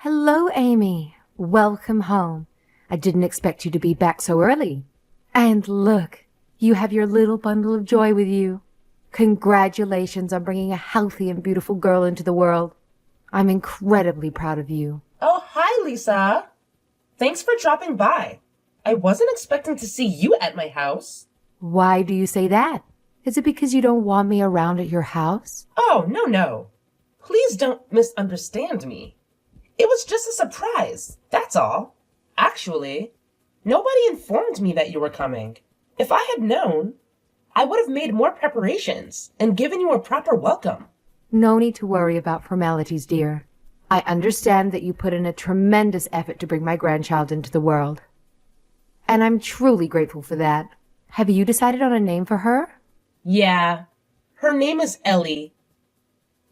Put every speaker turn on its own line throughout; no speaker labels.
Hello, Amy. Welcome home. I didn't expect you to be back so early. And look, you have your little bundle of joy with you. Congratulations on bringing a healthy and beautiful girl into the world. I'm incredibly proud of you.
Oh, hi, Lisa. Thanks for dropping by. I wasn't expecting to see you at my house.
Why do you say that? Is it because you don't want me around at your house?
Oh, no. Please don't misunderstand me. It was just a surprise, that's all. Actually, nobody informed me that you were coming. If I had known, I would have made more preparations and given you a proper welcome.
No need to worry about formalities, dear. I understand that you put in a tremendous effort to bring my grandchild into the world. And I'm truly grateful for that. Have you decided on a name for her?
Yeah, her name is Ellie.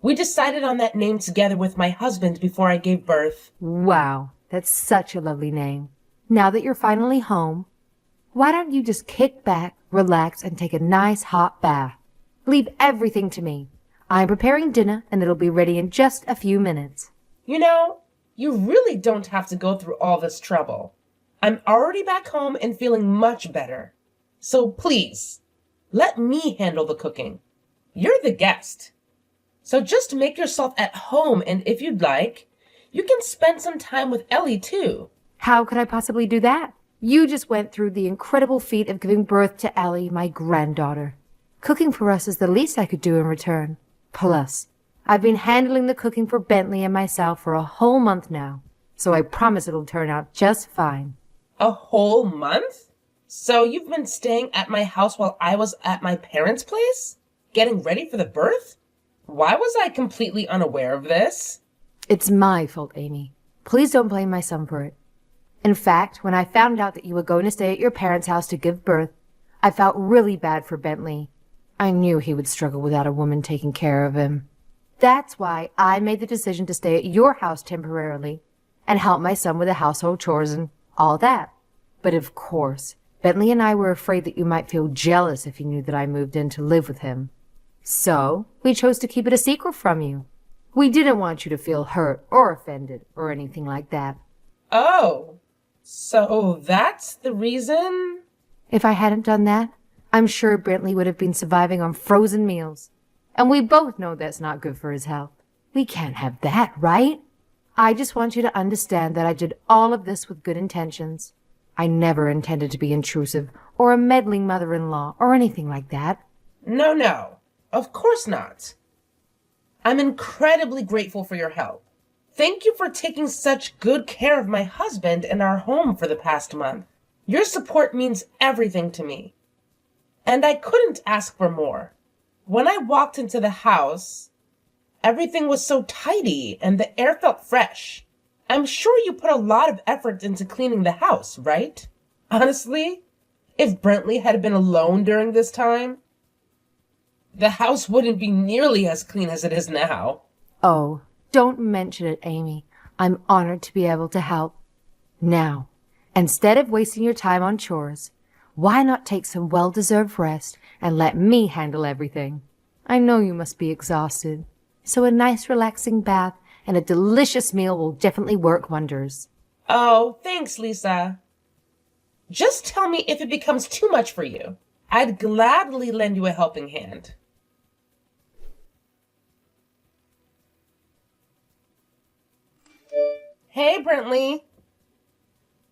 We decided on that name together with my husband before I gave birth.
Wow, that's such a lovely name. Now that you're finally home, why don't you just kick back, relax, and take a nice hot bath? Leave everything to me. I'm preparing dinner, and it'll be ready in just a few minutes.
You know, you really don't have to go through all this trouble. I'm already back home and feeling much better. So please, let me handle the cooking. You're the guest. So just make yourself at home, and if you'd like, you can spend some time with Ellie too.
How could I possibly do that? You just went through the incredible feat of giving birth to Ellie, my granddaughter. Cooking for us is the least I could do in return. Plus, I've been handling the cooking for Bentley and myself for a whole month now, so I promise it'll turn out just fine.
A whole month? So you've been staying at my house while I was at my parents' place? Getting ready for the birth? Why was I completely unaware of this?
It's my fault, Amy. Please don't blame my son for it. In fact, when I found out that you were going to stay at your parents' house to give birth, I felt really bad for Bentley. I knew he would struggle without a woman taking care of him. That's why I made the decision to stay at your house temporarily and help my son with the household chores and all that. But of course, Bentley and I were afraid that you might feel jealous if you knew that I moved in to live with him. So, we chose to keep it a secret from you. We didn't want you to feel hurt or offended or anything like that.
Oh, so that's the reason?
If I hadn't done that, I'm sure Bentley would have been surviving on frozen meals. And we both know that's not good for his health. We can't have that, right? I just want you to understand that I did all of this with good intentions. I never intended to be intrusive or a meddling mother-in-law or anything like that.
No. Of course not. I'm incredibly grateful for your help. Thank you for taking such good care of my husband and our home for the past month. Your support means everything to me. And I couldn't ask for more. When I walked into the house, everything was so tidy and the air felt fresh. I'm sure you put a lot of effort into cleaning the house, right? Honestly, if Brentley had been alone during this time, the house wouldn't be nearly as clean as it is now.
Oh, don't mention it, Amy. I'm honored to be able to help. Now, instead of wasting your time on chores, why not take some well-deserved rest and let me handle everything? I know you must be exhausted, so a nice relaxing bath and a delicious meal will definitely work wonders.
Oh, thanks, Lisa. Just tell me if it becomes too much for you. I'd gladly lend you a helping hand. Hey, Brentley.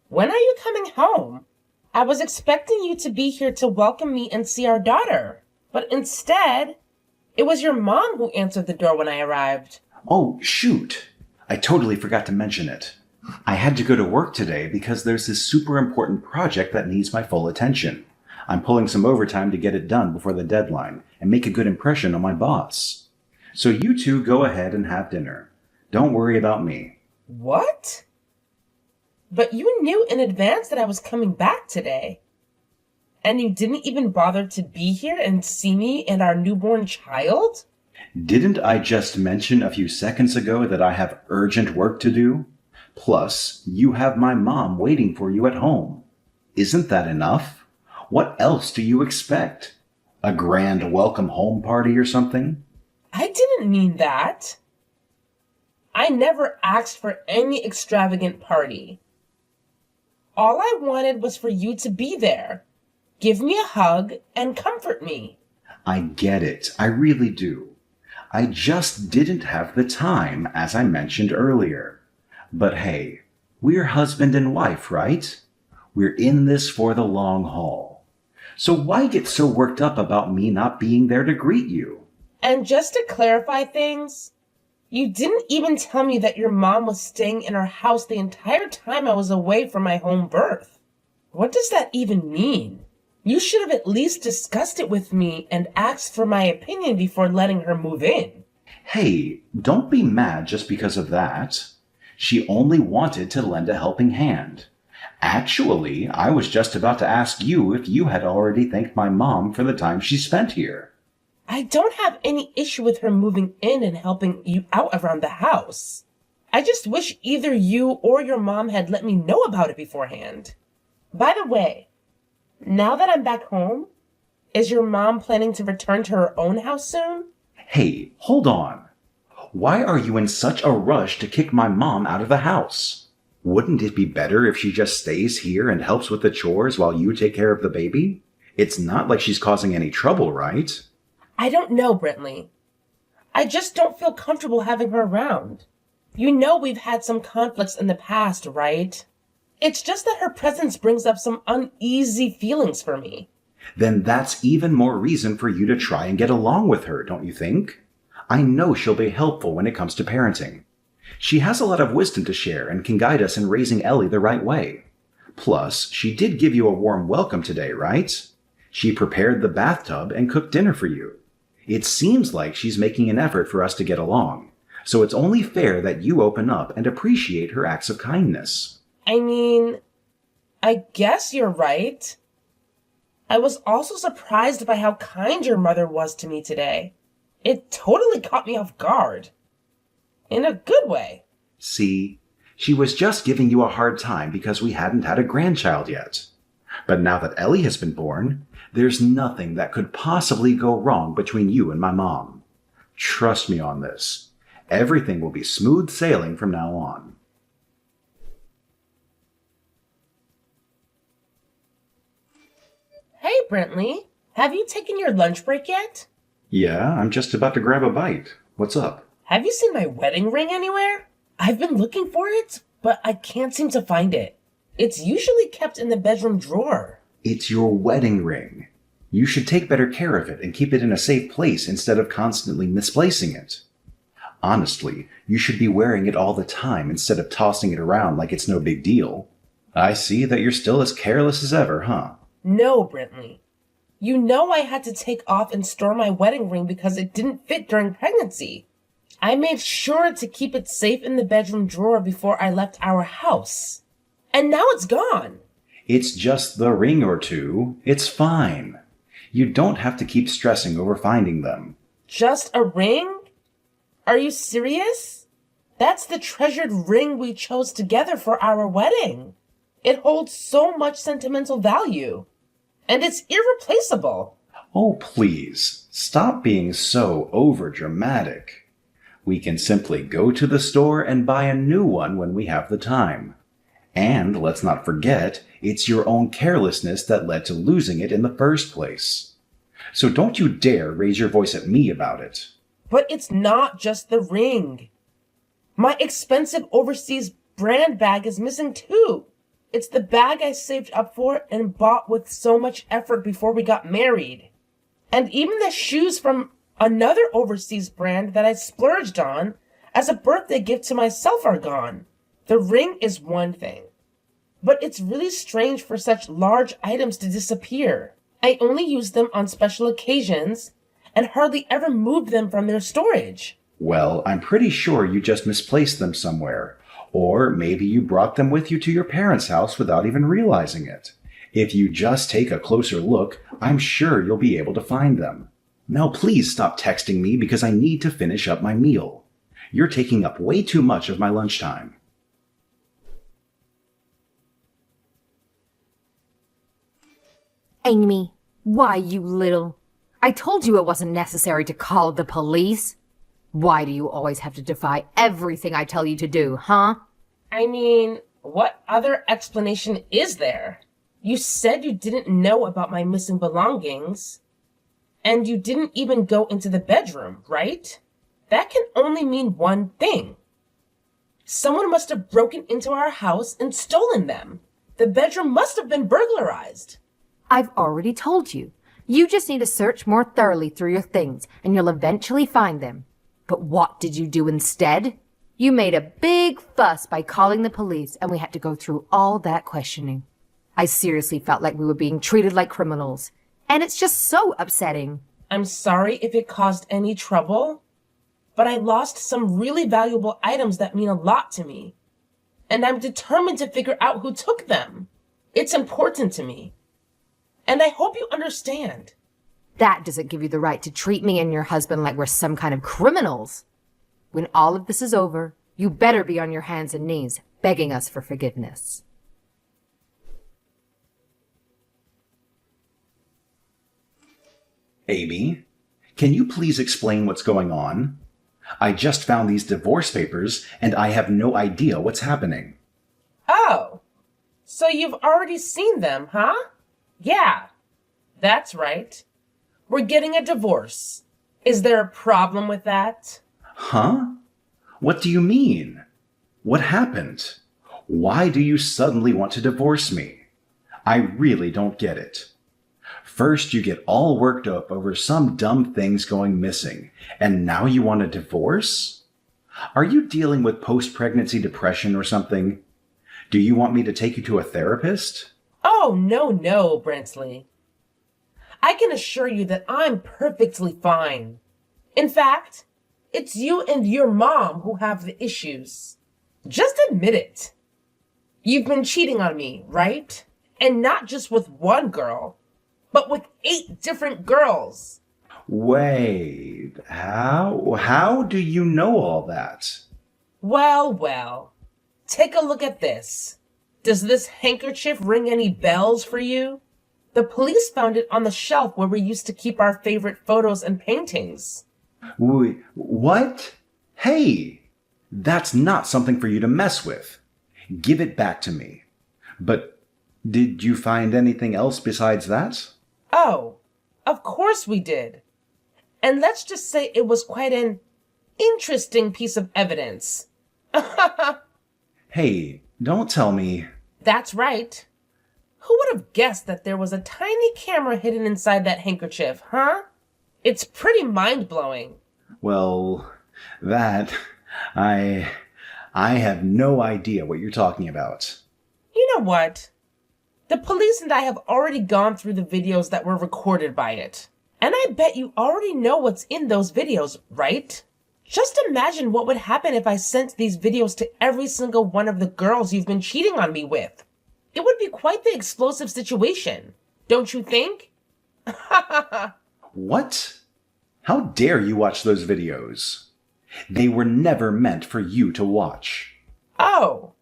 When are you coming home? I was expecting you to be here to welcome me and see our daughter. But instead, it was your mom who answered the door when I arrived.
Oh, shoot. I totally forgot to mention it. I had to go to work today because there's this super important project that needs my full attention. I'm pulling some overtime to get it done before the deadline and make a good impression on my boss. So you two go ahead and have dinner. Don't worry about me.
What? But you knew in advance that I was coming back today. And you didn't even bother to be here and see me and our newborn child?
Didn't I just mention a few seconds ago that I have urgent work to do? Plus, you have my mom waiting for you at home. Isn't that enough? What else do you expect? A grand welcome home party or something?
I didn't mean that. I never asked for any extravagant party. All I wanted was for you to be there, give me a hug, and comfort me.
I get it. I really do. I just didn't have the time, as I mentioned earlier. But hey, we're husband and wife, right? We're in this for the long haul. So why get so worked up about me not being there to greet you?
And just to clarify things, you didn't even tell me that your mom was staying in our house the entire time I was away from my home birth. What does that even mean? You should have at least discussed it with me and asked for my opinion before letting her move in.
Hey, don't be mad just because of that. She only wanted to lend a helping hand. Actually, I was just about to ask you if you had already thanked my mom for the time she spent here.
I don't have any issue with her moving in and helping you out around the house. I just wish either you or your mom had let me know about it beforehand. By the way, now that I'm back home, is your mom planning to return to her own house soon?
Hey, hold on. Why are you in such a rush to kick my mom out of the house? Wouldn't it be better if she just stays here and helps with the chores while you take care of the baby? It's not like she's causing any trouble, right?
I don't know, Brentley. I just don't feel comfortable having her around. You know we've had some conflicts in the past, right? It's just that her presence brings up some uneasy feelings for me.
Then that's even more reason for you to try and get along with her, don't you think? I know she'll be helpful when it comes to parenting. She has a lot of wisdom to share and can guide us in raising Ellie the right way. Plus, she did give you a warm welcome today, right? She prepared the bathtub and cooked dinner for you. It seems like she's making an effort for us to get along, so it's only fair that you open up and appreciate her acts of kindness.
I mean, I guess you're right. I was also surprised by how kind your mother was to me today. It totally caught me off guard. In a good way.
See, she was just giving you a hard time because we hadn't had a grandchild yet. But now that Ellie has been born, there's nothing that could possibly go wrong between you and my mom. Trust me on this. Everything will be smooth sailing from now on.
Hey, Brentley, have you taken your lunch break yet?
Yeah, I'm just about to grab a bite. What's up?
Have you seen my wedding ring anywhere? I've been looking for it, but I can't seem to find it. It's usually kept in the bedroom drawer.
It's your wedding ring. You should take better care of it and keep it in a safe place instead of constantly misplacing it. Honestly, you should be wearing it all the time instead of tossing it around like it's no big deal. I see that you're still as careless as ever, huh?
No, Brentley. You know I had to take off and store my wedding ring because it didn't fit during pregnancy. I made sure to keep it safe in the bedroom drawer before I left our house. And now it's gone.
It's just the ring or two. It's fine. You don't have to keep stressing over finding them.
Just a ring? Are you serious? That's the treasured ring we chose together for our wedding. It holds so much sentimental value. And it's irreplaceable.
Oh, please, stop being so overdramatic. We can simply go to the store and buy a new one when we have the time. And let's not forget, it's your own carelessness that led to losing it in the first place. So don't you dare raise your voice at me about it.
But it's not just the ring. My expensive overseas brand bag is missing too. It's the bag I saved up for and bought with so much effort before we got married. And even the shoes from another overseas brand that I splurged on as a birthday gift to myself are gone. The ring is one thing, but it's really strange for such large items to disappear. I only use them on special occasions and hardly ever move them from their storage.
Well, I'm pretty sure you just misplaced them somewhere. Or maybe you brought them with you to your parents' house without even realizing it. If you just take a closer look, I'm sure you'll be able to find them. Now please stop texting me because I need to finish up my meal. You're taking up way too much of my lunchtime.
Amy, why, you little... I told you it wasn't necessary to call the police. Why do you always have to defy everything I tell you to do, huh?
I mean, what other explanation is there? You said you didn't know about my missing belongings, and you didn't even go into the bedroom, right? That can only mean one thing. Someone must have broken into our house and stolen them. The bedroom must have been burglarized.
I've already told you. You just need to search more thoroughly through your things, and you'll eventually find them. But what did you do instead? You made a big fuss by calling the police, and we had to go through all that questioning. I seriously felt like we were being treated like criminals, and it's just so upsetting.
I'm sorry if it caused any trouble, but I lost some really valuable items that mean a lot to me, and I'm determined to figure out who took them. It's important to me, and I hope you understand.
That doesn't give you the right to treat me and your husband like we're some kind of criminals. When all of this is over, you better be on your hands and knees begging us for forgiveness.
Amy, can you please explain what's going on? I just found these divorce papers, and I have no idea what's happening.
Oh, so you've already seen them, huh? Yeah, that's right. We're getting a divorce. Is there a problem with that?
Huh? What do you mean? What happened? Why do you suddenly want to divorce me? I really don't get it. First, you get all worked up over some dumb things going missing, and now you want a divorce? Are you dealing with post-pregnancy depression or something? Do you want me to take you to a therapist?
Oh, no, Brentley. I can assure you that I'm perfectly fine. In fact, it's you and your mom who have the issues. Just admit it. You've been cheating on me, right? And not just with one girl, but with 8 different girls.
Wait, how do you know all that?
Well. Take a look at this. Does this handkerchief ring any bells for you? The police found it on the shelf where we used to keep our favorite photos and paintings.
What? Hey, that's not something for you to mess with. Give it back to me. But did you find anything else besides that?
Oh, of course we did. And let's just say it was quite an interesting piece of evidence.
Hey, don't tell me.
That's right. Who would have guessed that there was a tiny camera hidden inside that handkerchief, huh? It's pretty mind-blowing.
Well, I have no idea what you're talking about.
You know what? The police and I have already gone through the videos that were recorded by it. And I bet you already know what's in those videos, right? Just imagine what would happen if I sent these videos to every single one of the girls you've been cheating on me with. It would be quite the explosive situation, don't you think?
What? How dare you watch those videos? They were never meant for you to watch.
Oh,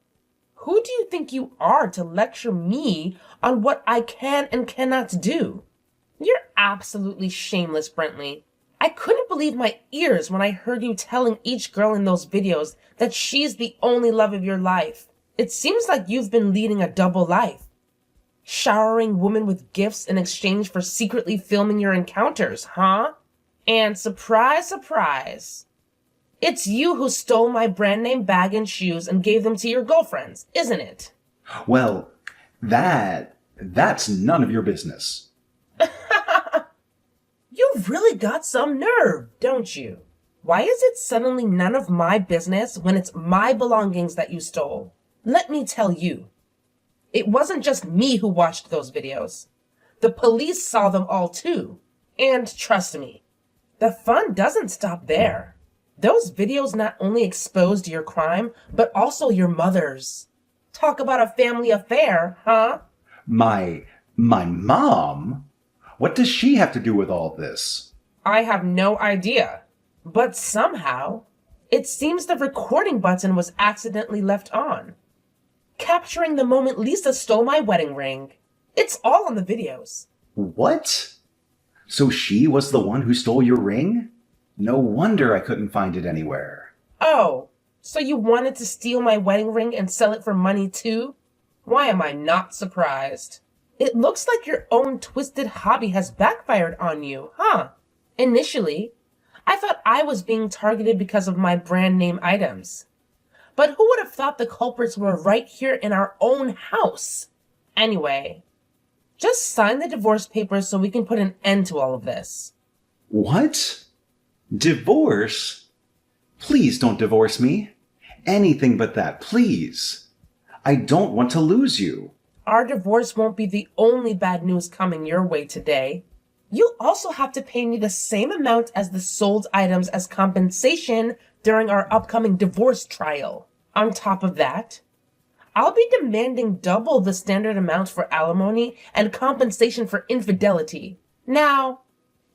who do you think you are to lecture me on what I can and cannot do? You're absolutely shameless, Brentley. I couldn't believe my ears when I heard you telling each girl in those videos that she's the only love of your life. It seems like you've been leading a double life. Showering women with gifts in exchange for secretly filming your encounters, huh? And surprise, surprise. It's you who stole my brand name bag and shoes and gave them to your girlfriends, isn't it?
Well, that's none of your business.
You've really got some nerve, don't you? Why is it suddenly none of my business when it's my belongings that you stole? Let me tell you. It wasn't just me who watched those videos. The police saw them all too. And trust me, the fun doesn't stop there. Those videos not only exposed your crime, but also your mother's. Talk about a family affair, huh?
My mom? What does she have to do with all this?
I have no idea. But somehow, it seems the recording button was accidentally left on, capturing the moment Lisa stole my wedding ring. It's all on the videos.
What? So she was the one who stole your ring? No wonder I couldn't find it anywhere.
Oh, so you wanted to steal my wedding ring and sell it for money too? Why am I not surprised? It looks like your own twisted hobby has backfired on you, huh? Initially, I thought I was being targeted because of my brand name items. But who would have thought the culprits were right here in our own house? Anyway, just sign the divorce papers so we can put an end to all of this.
What? Divorce? Please don't divorce me. Anything but that, please. I don't want to lose you.
Our divorce won't be the only bad news coming your way today. You'll also have to pay me the same amount as the sold items as compensation during our upcoming divorce trial. On top of that, I'll be demanding double the standard amount for alimony and compensation for infidelity. Now,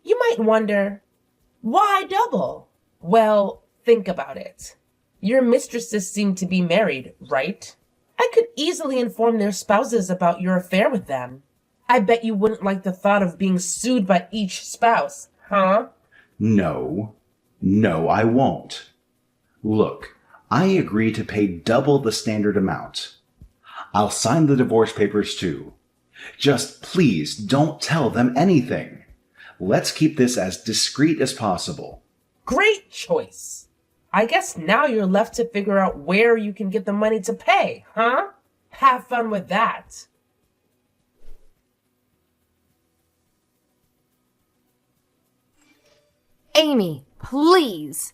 you might wonder, why double? Well, think about it. Your mistresses seem to be married, right? I could easily inform their spouses about your affair with them. I bet you wouldn't like the thought of being sued by each spouse, huh?
No, I won't. Look, I agree to pay double the standard amount. I'll sign the divorce papers too. Just please don't tell them anything. Let's keep this as discreet as possible.
Great choice. I guess now you're left to figure out where you can get the money to pay, huh? Have fun with that.
Amy, please.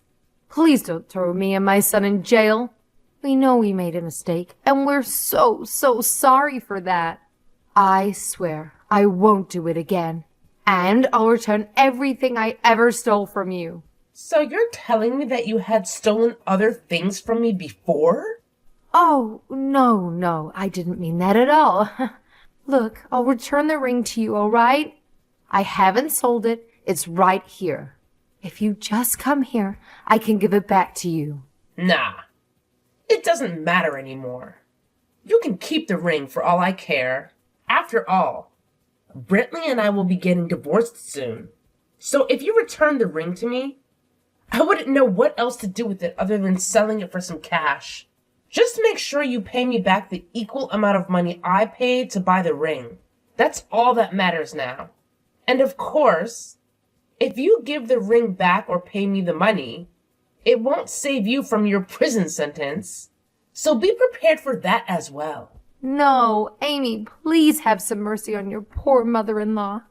Please don't throw me and my son in jail. We know we made a mistake, and we're so sorry for that. I swear I won't do it again. And I'll return everything I ever stole from you.
So you're telling me that you had stolen other things from me before?
Oh, no, I didn't mean that at all. Look, I'll return the ring to you, all right? I haven't sold it. It's right here. If you just come here, I can give it back to you.
Nah, it doesn't matter anymore. You can keep the ring for all I care. After all, Brentley and I will be getting divorced soon. So if you return the ring to me, I wouldn't know what else to do with it other than selling it for some cash. Just make sure you pay me back the equal amount of money I paid to buy the ring. That's all that matters now. And of course, if you give the ring back or pay me the money, it won't save you from your prison sentence. So be prepared for that as well.
No, Amy, please have some mercy on your poor mother-in-law.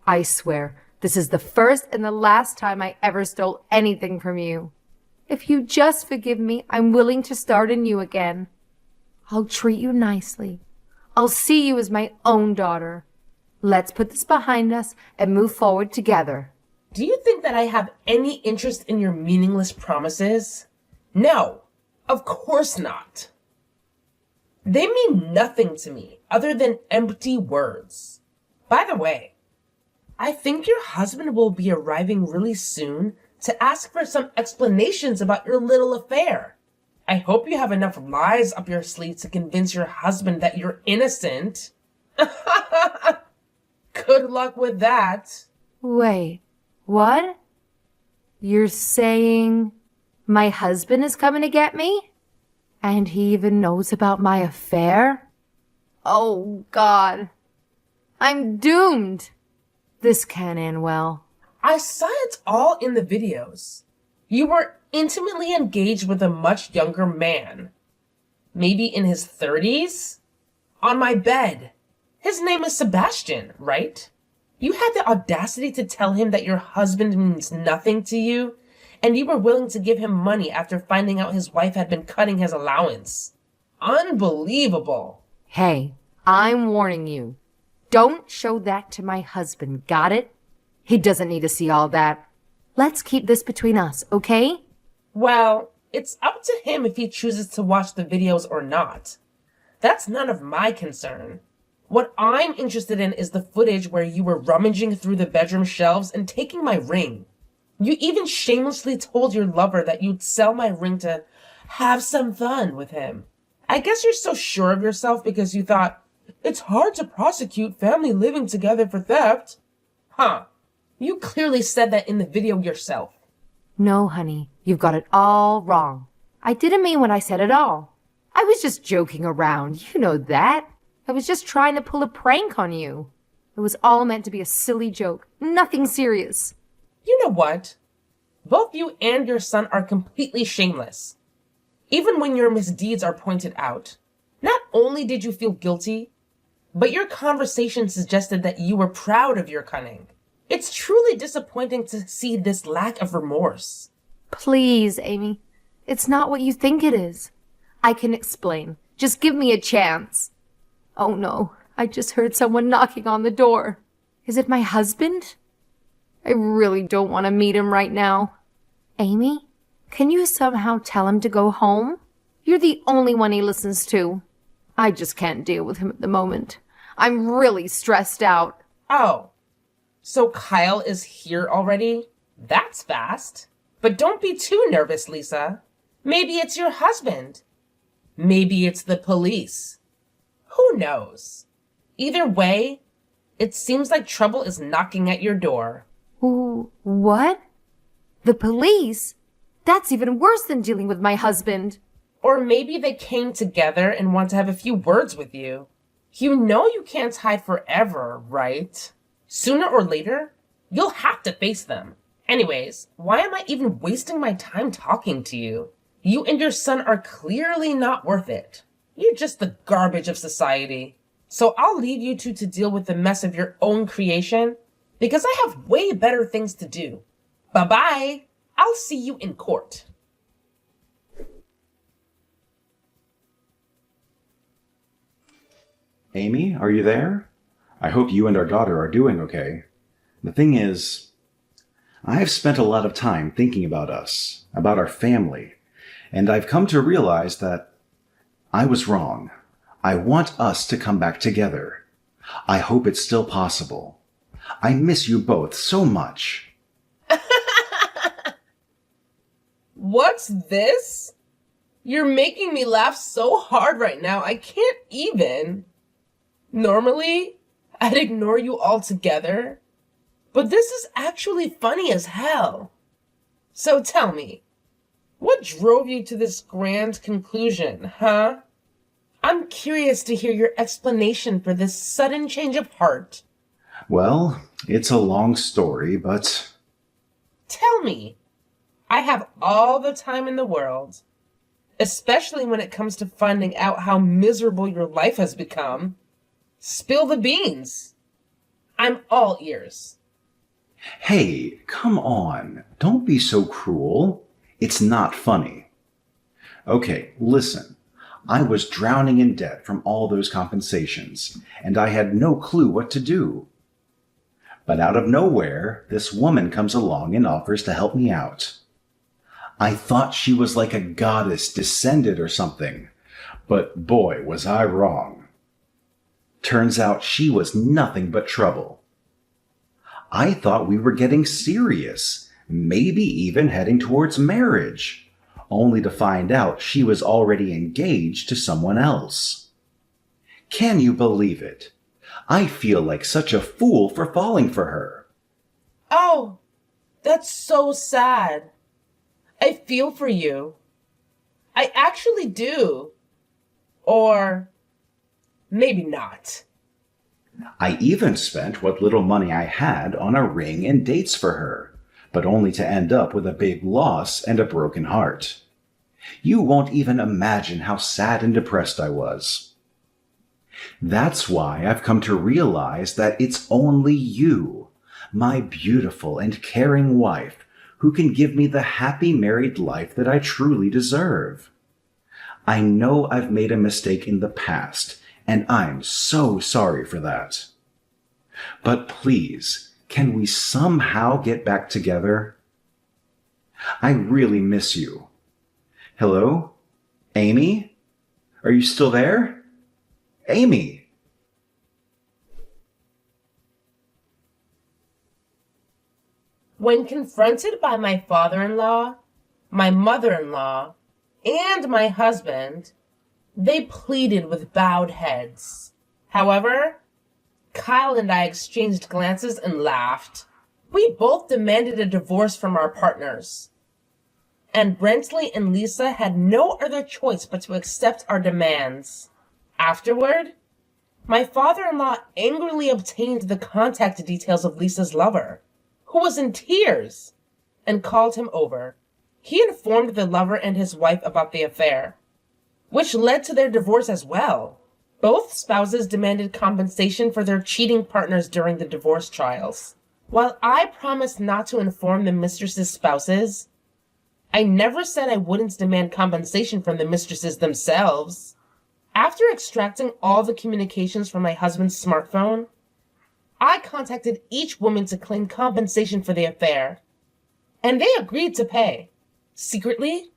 I swear, this is the first and the last time I ever stole anything from you. If you just forgive me, I'm willing to start anew again. I'll treat you nicely. I'll see you as my own daughter. Let's put this behind us and move forward together.
Do you think that I have any interest in your meaningless promises? No, of course not. They mean nothing to me other than empty words. By the way, I think your husband will be arriving really soon to ask for some explanations about your little affair. I hope you have enough lies up your sleeve to convince your husband that you're innocent. Good luck with that.
Wait, what? You're saying my husband is coming to get me? And he even knows about my affair? Oh, God. I'm doomed. This can't end well.
I saw it all in the videos. You were intimately engaged with a much younger man. Maybe in his 30s? On my bed. His name is Sebastian, right? You had the audacity to tell him that your husband means nothing to you, and you were willing to give him money after finding out his wife had been cutting his allowance. Unbelievable.
Hey, I'm warning you. Don't show that to my husband, got it? He doesn't need to see all that. Let's keep this between us, okay?
Well, it's up to him if he chooses to watch the videos or not. That's none of my concern. What I'm interested in is the footage where you were rummaging through the bedroom shelves and taking my ring. You even shamelessly told your lover that you'd sell my ring to have some fun with him. I guess you're so sure of yourself because you thought, it's hard to prosecute family living together for theft. Huh. You clearly said that in the video yourself.
No, honey, you've got it all wrong. I didn't mean what I said at all. I was just joking around, you know that. I was just trying to pull a prank on you. It was all meant to be a silly joke, nothing serious.
You know what? Both you and your son are completely shameless. Even when your misdeeds are pointed out, not only did you feel guilty, but your conversation suggested that you were proud of your cunning. It's truly disappointing to see this lack of remorse.
Please, Amy. It's not what you think it is. I can explain. Just give me a chance. Oh no, I just heard someone knocking on the door. Is it my husband? I really don't want to meet him right now. Amy, can you somehow tell him to go home? You're the only one he listens to. I just can't deal with him at the moment. I'm really stressed out.
Oh, so Kyle is here already? That's fast. But don't be too nervous, Lisa. Maybe it's your husband. Maybe it's the police. Who knows? Either way, it seems like trouble is knocking at your door.
Ooh, what? The police? That's even worse than dealing with my husband.
Or maybe they came together and want to have a few words with you. You know you can't hide forever, right? Sooner or later, you'll have to face them. Anyways, why am I even wasting my time talking to you? You and your son are clearly not worth it. You're just the garbage of society. So I'll leave you two to deal with the mess of your own creation because I have way better things to do. Bye-bye. I'll see you in court.
Amy, are you there? I hope you and our daughter are doing okay. The thing is, I have spent a lot of time thinking about us, about our family, and I've come to realize that I was wrong. I want us to come back together. I hope it's still possible. I miss you both so much.
What's this? You're making me laugh so hard right now, I can't even. Normally, I'd ignore you altogether, but this is actually funny as hell. So tell me, what drove you to this grand conclusion, huh? I'm curious to hear your explanation for this sudden change of heart.
Well, it's a long story, but...
Tell me. I have all the time in the world, especially when it comes to finding out how miserable your life has become. Spill the beans. I'm all ears.
Hey, come on. Don't be so cruel. It's not funny. Okay, listen. I was drowning in debt from all those compensations, and I had no clue what to do. But out of nowhere, this woman comes along and offers to help me out. I thought she was like a goddess descended or something, but boy, was I wrong. Turns out she was nothing but trouble. I thought we were getting serious, maybe even heading towards marriage, only to find out she was already engaged to someone else. Can you believe it? I feel like such a fool for falling for her.
Oh, that's so sad. I feel for you. I actually do. Or maybe not.
I even spent what little money I had on a ring and dates for her, but only to end up with a big loss and a broken heart. You won't even imagine how sad and depressed I was. That's why I've come to realize that it's only you, my beautiful and caring wife, who can give me the happy married life that I truly deserve. I know I've made a mistake in the past, and I'm so sorry for that. But please, can we somehow get back together? I really miss you. Hello? Amy? Are you still there? Amy!
When confronted by my father-in-law, my mother-in-law, and my husband, they pleaded with bowed heads. However, Kyle and I exchanged glances and laughed. We both demanded a divorce from our partners. and Brentley and Lisa had no other choice but to accept our demands. Afterward, my father-in-law angrily obtained the contact details of Lisa's lover, who was in tears, and called him over. He informed the lover and his wife about the affair, which led to their divorce as well. Both spouses demanded compensation for their cheating partners during the divorce trials. While I promised not to inform the mistress's spouses, I never said I wouldn't demand compensation from the mistresses themselves. After extracting all the communications from my husband's smartphone, I contacted each woman to claim compensation for the affair, and they agreed to pay. Secretly,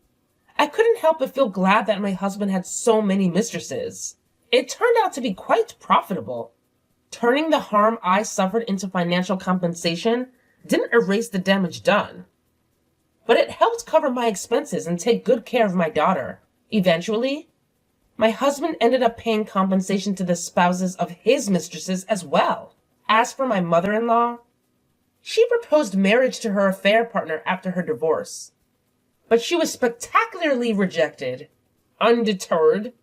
I couldn't help but feel glad that my husband had so many mistresses. It turned out to be quite profitable. Turning the harm I suffered into financial compensation didn't erase the damage done, but it helped cover my expenses and take good care of my daughter. Eventually, my husband ended up paying compensation to the spouses of his mistresses as well. As for my mother-in-law, she proposed marriage to her affair partner after her divorce, but she was spectacularly rejected. Undeterred,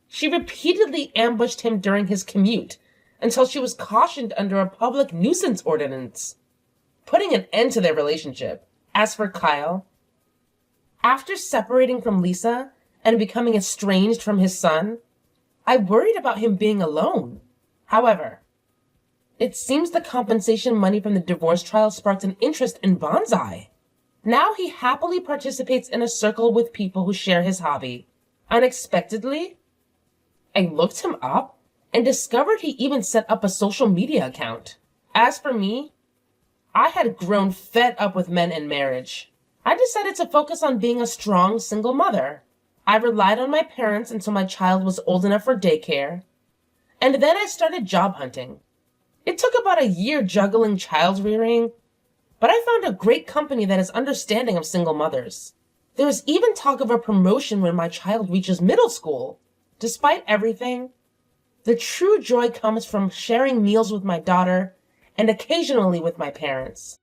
she repeatedly ambushed him during his commute until she was cautioned under a public nuisance ordinance, putting an end to their relationship. As for Kyle, after separating from Lisa and becoming estranged from his son, I worried about him being alone. However, it seems the compensation money from the divorce trial sparked an interest in bonsai. Now he happily participates in a circle with people who share his hobby. Unexpectedly, I looked him up and discovered he even set up a social media account. As for me, I had grown fed up with men and marriage. I decided to focus on being a strong single mother. I relied on my parents until my child was old enough for daycare, and then I started job hunting. It took about a year juggling child rearing, but I found a great company that is understanding of single mothers. There is even talk of a promotion when my child reaches middle school. Despite everything, the true joy comes from sharing meals with my daughter and occasionally with my parents.